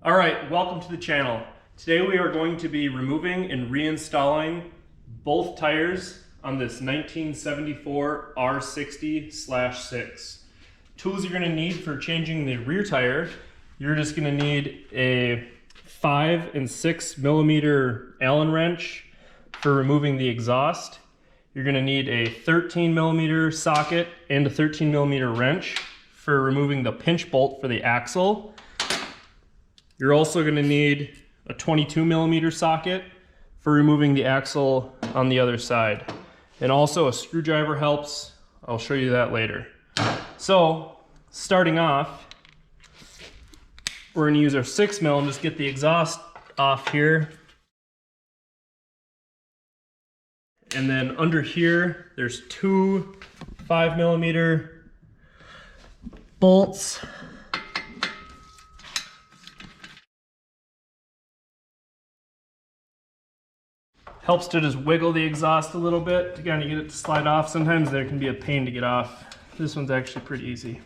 All right, welcome to the channel. Today we are going to be removing and reinstalling both tires on this 1974 R60/6. Tools you're going to need for changing the rear tire, you're just going to need a 5 and 6 millimeter Allen wrench for removing the exhaust. You're going to need a 13 millimeter socket and a 13 millimeter wrench for removing the pinch bolt for the axle. You're also going to need a 22 millimeter socket for removing the axle on the other side. And also a screwdriver helps. I'll show you that later. So, starting off, we're going to use our 6 mil and just get the exhaust off here. And then under here, there's two 5 millimeter bolts. Helps to just wiggle the exhaust a little bit to kind of get it to slide off. Sometimes there can be a pain to get off. This one's actually pretty easy.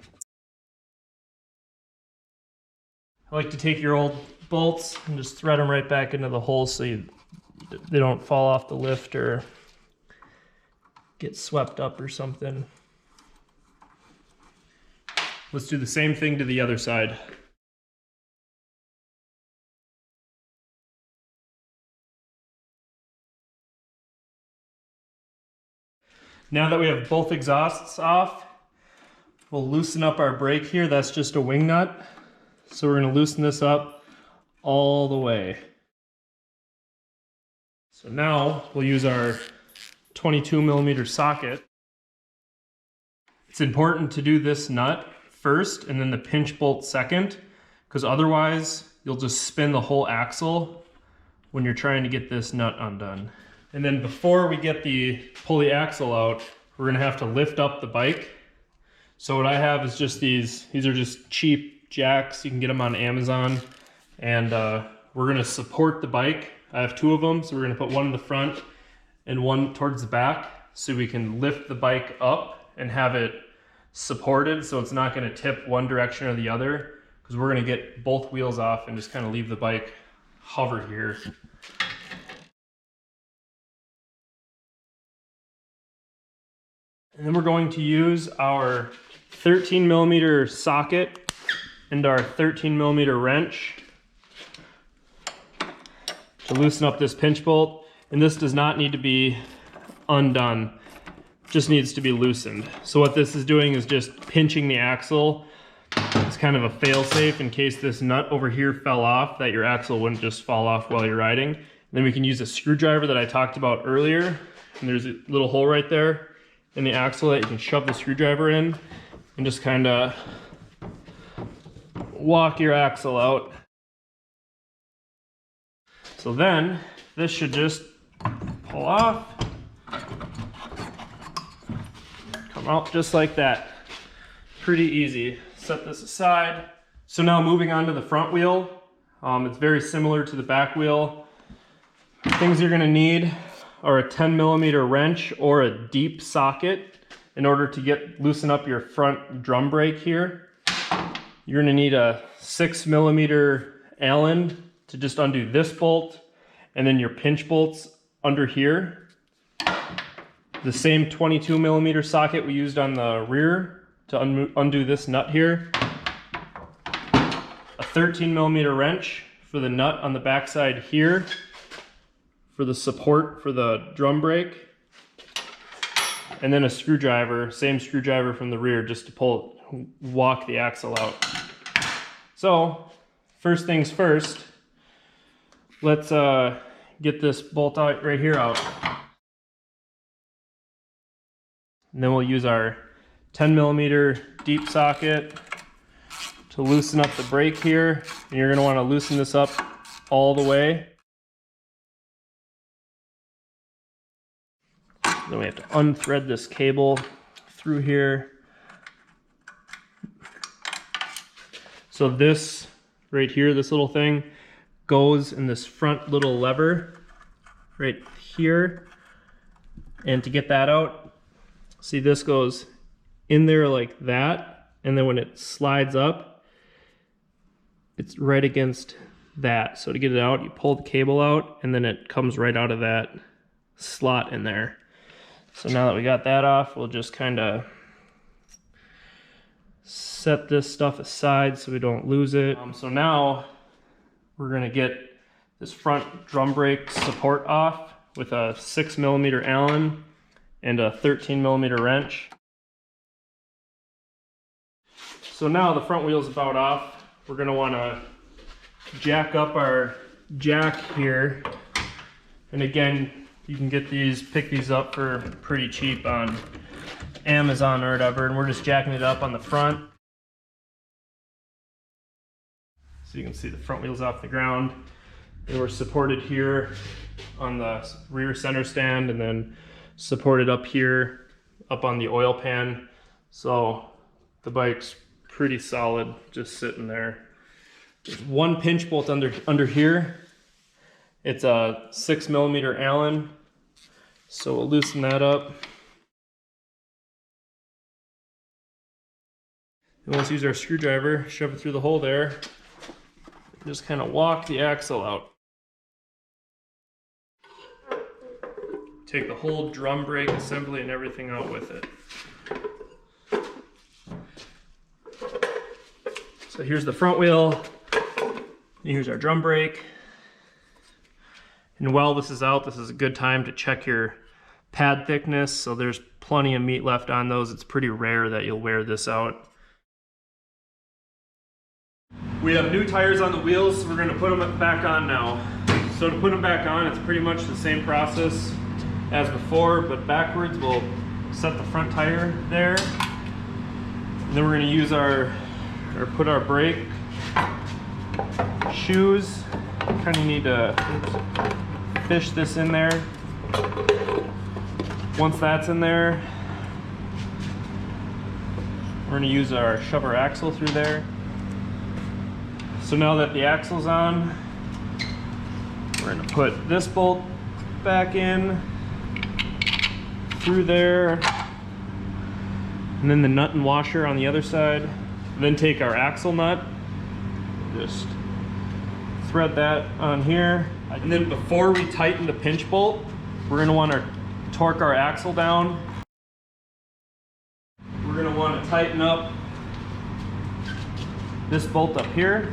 I like to take your old bolts and just thread them right back into the hole so they don't fall off the lift or get swept up or something. Let's do the same thing to the other side. Now that we have both exhausts off, we'll loosen up our brake here. That's just a wing nut. So we're going to loosen this up all the way. So now we'll use our 22 millimeter socket. It's important to do this nut first and then the pinch bolt second, because otherwise you'll just spin the whole axle when you're trying to get this nut undone. And then before we pull the axle out, we're gonna have to lift up the bike. So what I have is just these are just cheap jacks. You can get them on Amazon. And we're gonna support the bike. I have two of them, so we're gonna put one in the front and one towards the back so we can lift the bike up and have it supported so it's not gonna tip one direction or the other, because we're gonna get both wheels off and just kind of leave the bike hover here. And then we're going to use our 13 millimeter socket and our 13 millimeter wrench to loosen up this pinch bolt. And this does not need to be undone, just needs to be loosened. So what this is doing is just pinching the axle. It's kind of a fail-safe in case this nut over here fell off, that your axle wouldn't just fall off while you're riding. And then we can use a screwdriver that I talked about earlier. And there's a little hole right there in the axle that you can shove the screwdriver in and just kind of walk your axle out. So then this should just pull off, come out just like that. Pretty easy. Set this aside. So now moving on to the front wheel. It's very similar to the back wheel. Things you're going to need are a 10 millimeter wrench or a deep socket in order to loosen up your front drum brake here. You're going to need a 6 millimeter Allen to just undo this bolt, and then your pinch bolts under here. The same 22 millimeter socket we used on the rear to undo this nut here. A 13 millimeter wrench for the nut on the backside here, for the support for the drum brake, and then a screwdriver, same screwdriver from the rear, just to walk the axle out. So first things first, let's get this bolt out right here out. And then we'll use our 10 millimeter deep socket to loosen up the brake here. And you're gonna wanna loosen this up all the way. Then we have to unthread this cable through here. So this right here, this little thing, goes in this front little lever right here. And to get that out, see, this goes in there like that. And then when it slides up, it's right against that. So to get it out, you pull the cable out and then it comes right out of that slot in there. So now that we got that off, we'll just kind of set this stuff aside so we don't lose it. So now we're gonna get this front drum brake support off with a 6mm Allen and a 13mm wrench. So now the front wheel's about off. We're gonna wanna jack up our jack here. And again, you can get these, pick these up for pretty cheap on Amazon or whatever, and we're just jacking it up on the front. So you can see the front wheel's off the ground. And we're supported here on the rear center stand and then supported up here, up on the oil pan. So the bike's pretty solid, just sitting there. There's one pinch bolt under here. It's a 6mm Allen. So we'll loosen that up. And let's use our screwdriver, shove it through the hole there. Just kind of walk the axle out. Take the whole drum brake assembly and everything out with it. So here's the front wheel. Here's our drum brake. And while this is out, this is a good time to check your pad thickness. So there's plenty of meat left on those. It's pretty rare that you'll wear this out. We have new tires on the wheels, so we're going to put them back on now. So to put them back on, it's pretty much the same process as before, but backwards. We'll set the front tire there, and then we're going to use put our brake shoes. Kind of need to fish this in there. Once that's in there, we're going to use shove our axle through there. So now that the axle's on, we're going to put this bolt back in through there, and then the nut and washer on the other side. And then take our axle nut, just thread that on here. And then before we tighten the pinch bolt, we're going to want to torque our axle down. We're going to want to tighten up this bolt up here.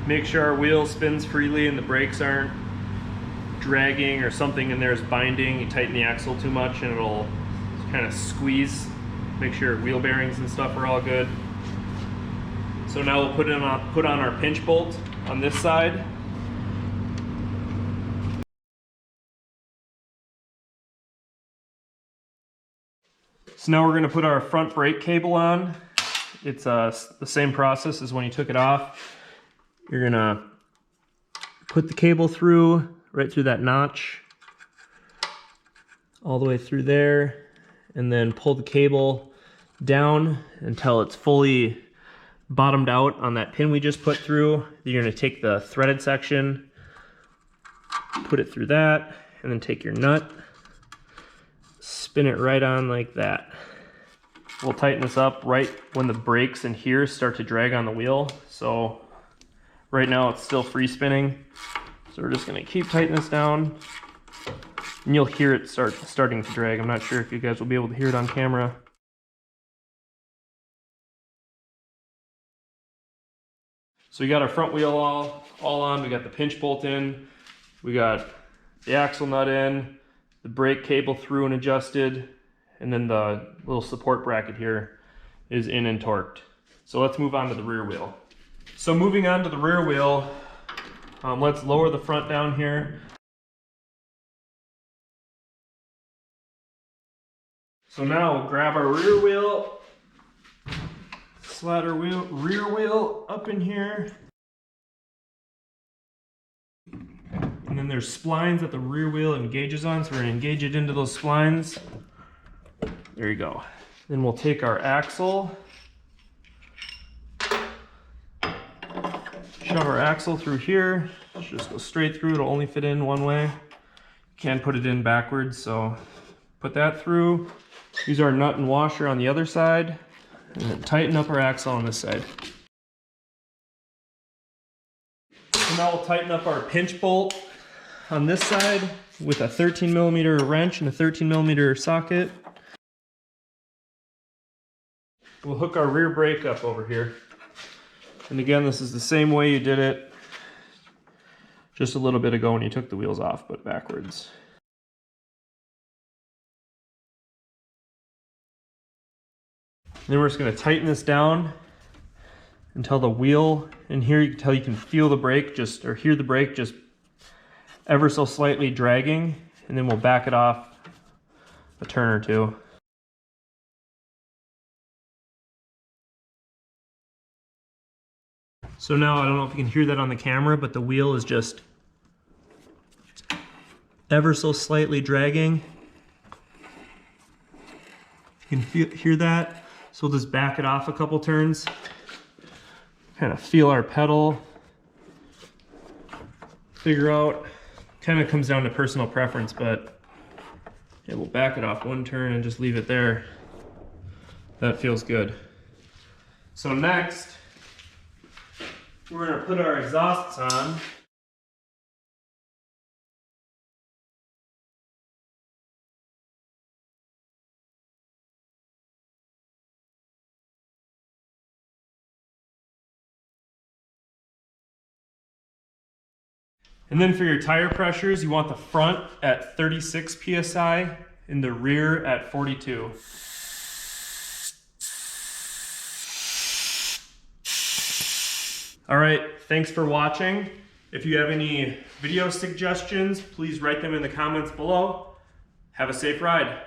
Make sure our wheel spins freely and the brakes aren't dragging or something in there is binding. You tighten the axle too much and it'll kind of squeeze. Make sure wheel bearings and stuff are all good. So now we'll put on our pinch bolt on this side. So now we're going to put our front brake cable on. It's the same process as when you took it off. You're going to put the cable through, right through that notch, all the way through there, and then pull the cable down until it's fully bottomed out on that pin we just put through. You're going to take the threaded section, put it through that, and then take your nut, spin it right on like that. We'll tighten this up right when the brakes in here start to drag on the wheel. So right now it's still free spinning. So we're just going to keep tightening this down, and you'll hear it starting to drag. I'm not sure if you guys will be able to hear it on camera. So we got our front wheel all on. We got the pinch bolt in. We got the axle nut in, the brake cable through and adjusted, and then the little support bracket here is in and torqued. So let's move on to the rear wheel. So moving on to the rear wheel, let's lower the front down here. So now we'll grab our rear wheel, slide our rear wheel up in here. And then there's splines that the rear wheel engages on, so we're going to engage it into those splines. There you go. Then we'll take our axle, shove our axle through here. Just go straight through, it'll only fit in one way. You can put it in backwards, so put that through. Use our nut and washer on the other side, and then tighten up our axle on this side. So now we'll tighten up our pinch bolt on this side with a 13mm wrench and a 13mm socket. We'll hook our rear brake up over here. And again, this is the same way you did it just a little bit ago when you took the wheels off, but backwards. Then we're just going to tighten this down until the wheel in here, until you can feel the brake or hear the brake just ever so slightly dragging, and then we'll back it off a turn or two. So now, I don't know if you can hear that on the camera, but the wheel is just ever so slightly dragging. You can hear that. So we'll just back it off a couple turns. Kind of feel our pedal. Figure out, kind of comes down to personal preference, but yeah, we'll back it off one turn and just leave it there. That feels good. So next, we're going to put our exhausts on. And then for your tire pressures, you want the front at 36 psi and the rear at 42. All right, thanks for watching. If you have any video suggestions, please write them in the comments below. Have a safe ride.